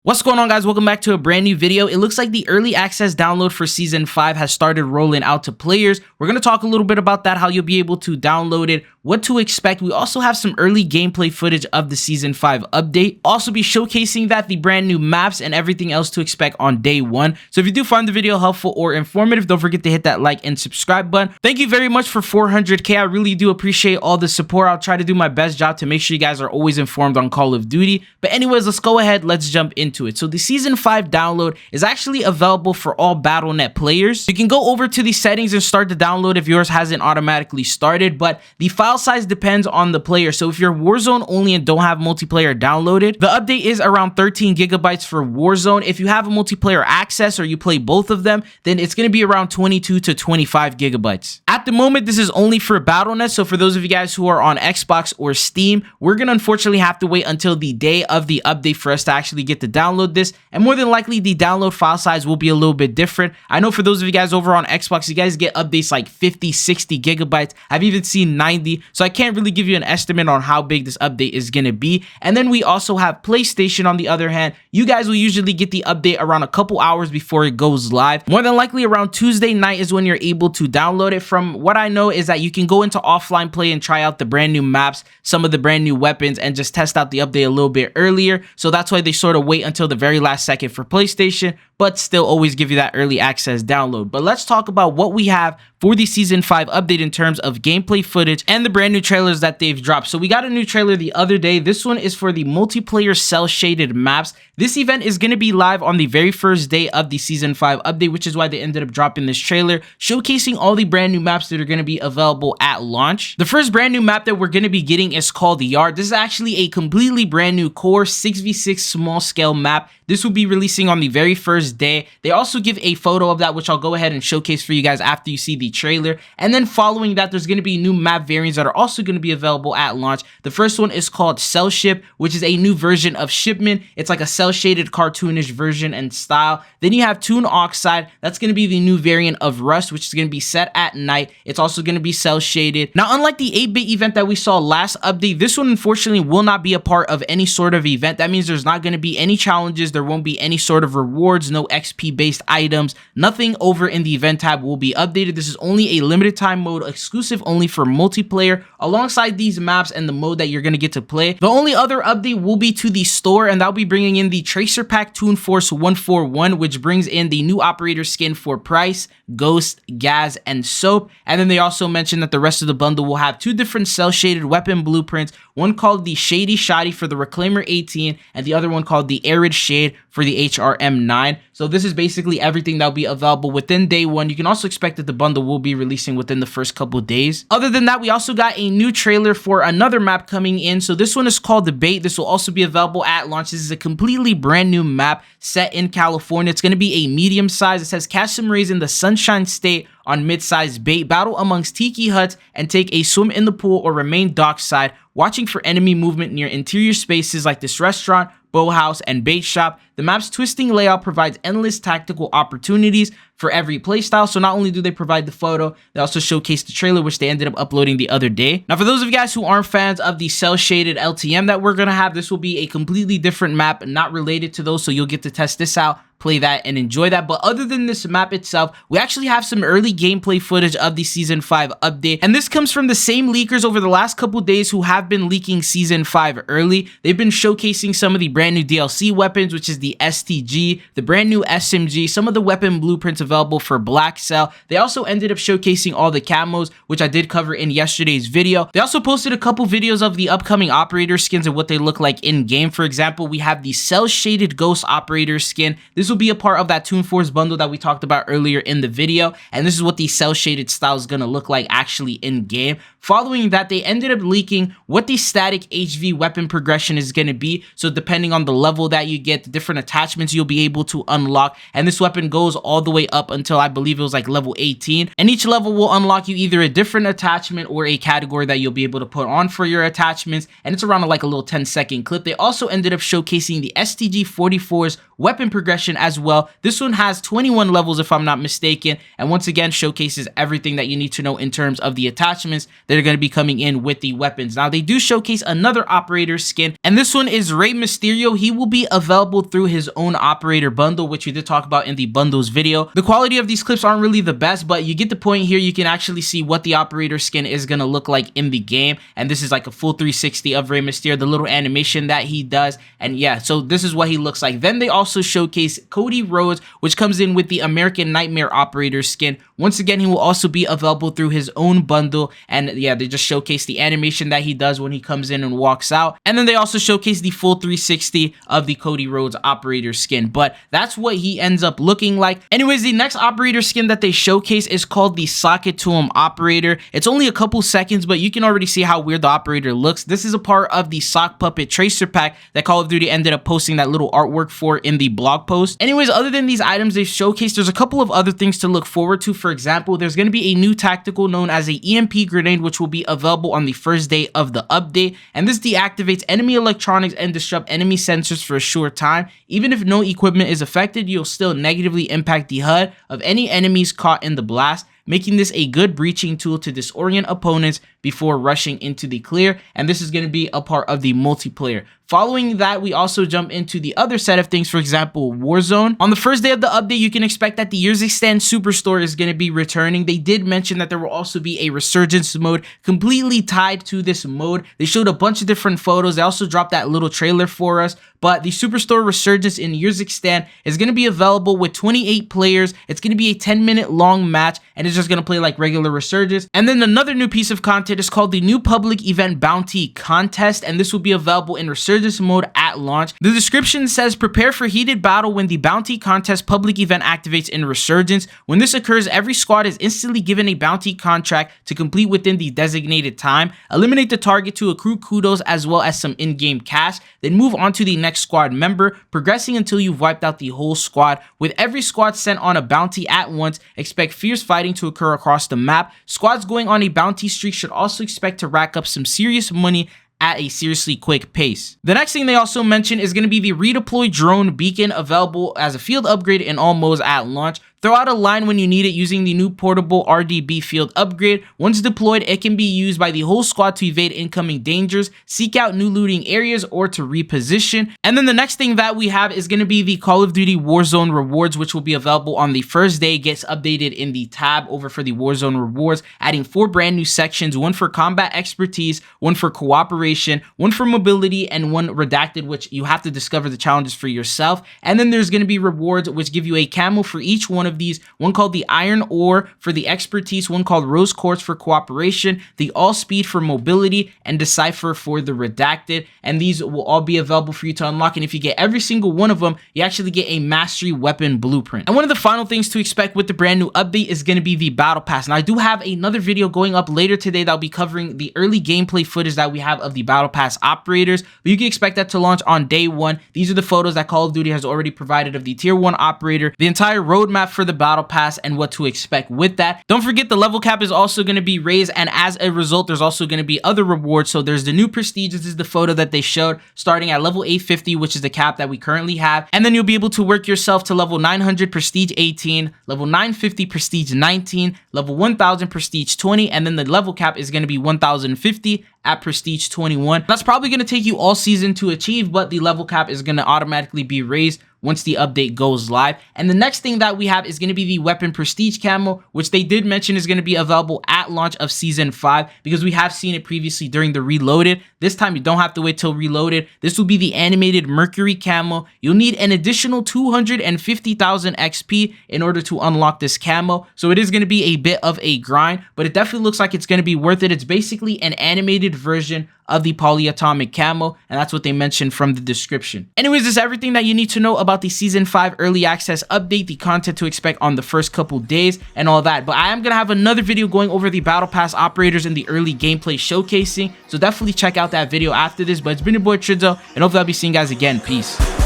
What's going on, guys? Welcome back to a brand new video. It looks like the early access download for season 5 has started rolling out to players. We're going to talk a little bit about that, how you'll be able to download it, what to expect. We also have some early gameplay footage of the season 5 update. Also be showcasing that, the brand new maps, and everything else to expect on day 1. So if you do find the video helpful or informative, don't forget to hit that like and subscribe button. Thank you very much for 400k. I really do appreciate all the support. I'll try to do my best job to make sure you guys are always informed on Call of Duty. But anyways, let's go ahead. Let's jump into it. So the season 5 download is actually available for all Battle.net players. You can go over to the settings and start the download if yours hasn't automatically started, but the file size depends on the player. So if you're Warzone only and don't have multiplayer downloaded, the update is around 13 gigabytes for Warzone. If you have a multiplayer access or you play both of them, then it's going to be around 22 to 25 gigabytes. At the moment, this is only for Battle.net. So for those of you guys who are on Xbox or Steam, we're going to unfortunately have to wait until the day of the update for us to actually get to download this. And more than likely, the download file size will be a little bit different. I know for those of you guys over on Xbox, you guys get updates like 50, 60 gigabytes. I've even seen 90. So I can't really give you an estimate on how big this update is going to be. And then we also have PlayStation on the other hand. You guys will usually get the update around a couple hours before it goes live. More than likely around Tuesday night is when you're able to download it. From what I know is that you can go into offline play and try out the brand new maps, some of the brand new weapons, and just test out the update a little bit earlier. So that's why they sort of wait until the very last second for PlayStation, but still always give you that early access download. But let's talk about what we have for the season 5 update in terms of gameplay footage and the brand new trailers that they've dropped. So we got a new trailer the other day. This one is for the multiplayer cell shaded maps. This event is going to be live on the very first day of the season 5 update, which is why they ended up dropping this trailer showcasing all the brand new maps that are going to be available at launch. The first brand new map that we're going to be getting is called the Yard. This is actually a completely brand new core 6v6 small scale map. This will be releasing on the very first day. They also give a photo of that, which I'll go ahead and showcase for you guys after you see the trailer. And then following that, there's going to be new map variants that are also going to be available at launch. The first one is called Cell Ship, which is a new version of Shipment. It's like a cell shaded cartoonish version and style. Then you have Toon Oxide. That's going to be the new variant of Rust, which is going to be set at night. It's also going to be cell shaded. Now, unlike the 8-bit event that we saw last update, this one unfortunately will not be a part of any sort of event. That means there's not going to be any challenges. There won't be any sort of rewards, no XP based items, nothing over in the event tab will be updated. This is only a limited time mode, exclusive only for multiplayer, alongside these maps and the mode that you're going to get to play. The only other update will be to the store, and that'll be bringing in the Tracer Pack Toon Force 141, which brings in the new operator skin for Price, Ghost, Gaz, and Soap. And then they also mentioned that the rest of the bundle will have 2 different cell shaded weapon blueprints, one called the Shady Shoddy for the Reclaimer 18 and the other one called the Arid Shade for the HRM 9. So this is basically everything that'll be available within day 1. You can also expect that the bundle will be releasing within the first couple days. Other than that, we also got a new trailer for another map coming in. So this one is called The Bait. This will also be available at launch. This is a completely brand new map set in California. It's going to be a medium size. It says catch some rays in the Sunshine State on mid-sized bait, battle amongst tiki huts, and take a swim in the pool or remain dockside, watching for enemy movement near interior spaces like this restaurant, bow house, and bait shop. The map's twisting layout provides endless tactical opportunities for every playstyle. So not only do they provide the photo, they also showcase the trailer, which they ended up uploading the other day. Now, for those of you guys who aren't fans of the cell shaded LTM that we're going to have, this will be a completely different map, not related to those. So you'll get to test this out, play that, and enjoy that. But other than this map itself, we actually have some early gameplay footage of the season 5 update, and this comes from the same leakers over the last couple days who have been leaking season 5 early. They've been showcasing some of the brand new DLC weapons, which is the STG, the brand new SMG, some of the weapon blueprints available for Black Cell. They also ended up showcasing all the camos, which I did cover in yesterday's video. They also posted a couple videos of the upcoming operator skins and what they look like in game. For example, we have the cell shaded Ghost operator skin. This will be a part of that Toon Force bundle that we talked about earlier in the video, and this is what the cell shaded style is going to look like actually in game. Following that, they ended up leaking what the static HV weapon progression is going to be. So depending on the level that you get, the different attachments you'll be able to unlock, and this weapon goes all the way up until I believe it was like level 18, and each level will unlock you either a different attachment or a category that you'll be able to put on for your attachments, and it's around like a little 10-second clip. They also ended up showcasing the STG 44's weapon progression as well. This one has 21 levels if I'm not mistaken, and once again showcases everything that you need to know in terms of the attachments that are going to be coming in with the weapons. Now, they do showcase another operator skin, and this one is Rey Mysterio. trio, he will be available through his own operator bundle, which we did talk about in the bundles video. The quality of these clips aren't really the best, but you get the point here. You can actually see what the operator skin is going to look like in the game, and this is like a full 360 of Rey Mysterio, the little animation that he does, and yeah, so this is what he looks like. Then they also showcase Cody Rhodes, which comes in with the American Nightmare operator skin. Once again, he will also be available through his own bundle, and yeah, they just showcase the animation that he does when he comes in and walks out, and then they also showcase the full 360 of the Cody Rhodes operator skin, but that's what he ends up looking like. Anyways, the next operator skin that they showcase is called the Socket to Him operator. It's only a couple seconds, but you can already see how weird the operator looks. This is a part of the Sock Puppet Tracer pack that Call of Duty ended up posting that little artwork for in the blog post. Anyways, other than these items they've showcased, there's a couple of other things to look forward to. For example, there's going to be a new tactical known as a EMP grenade, which will be available on the first day of the update, and this deactivates enemy electronics and disrupt enemy sensors for a short time. Even if no equipment is affected, you'll still negatively impact the HUD of any enemies caught in the blast, making this a good breaching tool to disorient opponents before rushing into the clear, and this is going to be a part of the multiplayer. Following that, we also jump into the other set of things, for example, Warzone. On the first day of the update, you can expect that the Years Extend Superstore is going to be returning. They did mention that there will also be a Resurgence mode completely tied to this mode. They showed a bunch of different photos. They also dropped that little trailer for us, but the Superstore Resurgence in Years Extend is going to be available with 28 players. It's going to be a 10-minute long match, and it's just going to play like regular Resurgence. And then another new piece of content is called the New Public Event Bounty Contest, and this will be available in Resurgence mode at launch. The description says, prepare for heated battle when the bounty contest public event activates in Resurgence. When this occurs, every squad is instantly given a bounty contract to complete within the designated time. Eliminate the target to accrue kudos as well as some in-game cash, then move on to the next squad member, progressing until you've wiped out the whole squad. With every squad sent on a bounty at once, expect fierce fighting to occur across the map. Squads going on a bounty streak should also expect to rack up some serious money at a seriously quick pace. The next thing they also mention is going to be the redeploy drone beacon, available as a field upgrade in all modes at launch. Throw out a line when you need it using the new portable RDB field upgrade. Once deployed, it can be used by the whole squad to evade incoming dangers, seek out new looting areas, or to reposition. And then the next thing that we have is going to be the Call of Duty Warzone rewards, which will be available on the first day. Gets updated in the tab over for the Warzone rewards, adding 4 brand new sections, one for combat expertise, one for cooperation, one for mobility, and one redacted, which you have to discover the challenges for yourself. And then there's going to be rewards which give you a camo for each one of these, one called the Iron Ore for the expertise, one called Rose Quartz for cooperation, the All Speed for mobility, and Decipher for the redacted. And these will all be available for you to unlock, and if you get every single one of them, you actually get a mastery weapon blueprint. And one of the final things to expect with the brand new update is going to be the battle pass. Now, I do have another video going up later today that'll be covering the early gameplay footage that we have of the battle pass operators, but you can expect that to launch on day 1. These are the photos that Call of Duty has already provided of the tier 1 operator, the entire roadmap for the battle pass, and what to expect with that. Don't forget the level cap is also going to be raised, and as a result, there's also going to be other rewards. So there's the new prestige. This is the photo that they showed, starting at level 850, which is the cap that we currently have, and then you'll be able to work yourself to level 900 prestige 18, level 950 prestige 19, level 1000 prestige 20, and then the level cap is going to be 1050 at prestige 21. That's probably going to take you all season to achieve, but the level cap is going to automatically be raised once the update goes live. And the next thing that we have is going to be the weapon prestige camo, which they did mention is going to be available at launch of season 5, because we have seen it previously during the reloaded. This time you don't have to wait till reloaded. This will be the animated Mercury camo. You'll need an additional 250,000 XP in order to unlock this camo, so it is going to be a bit of a grind, but it definitely looks like it's going to be worth it. It's basically an animated version of the polyatomic camo, and that's what they mentioned from the description. Anyways, this is everything that you need to know about the season 5 early access update, the content to expect on the first couple days, and all that. But I am gonna have another video going over the battle pass operators and the early gameplay showcasing, so definitely check out that video after this. But it's been your boy Tridzo, and hopefully I'll be seeing you guys again. Peace.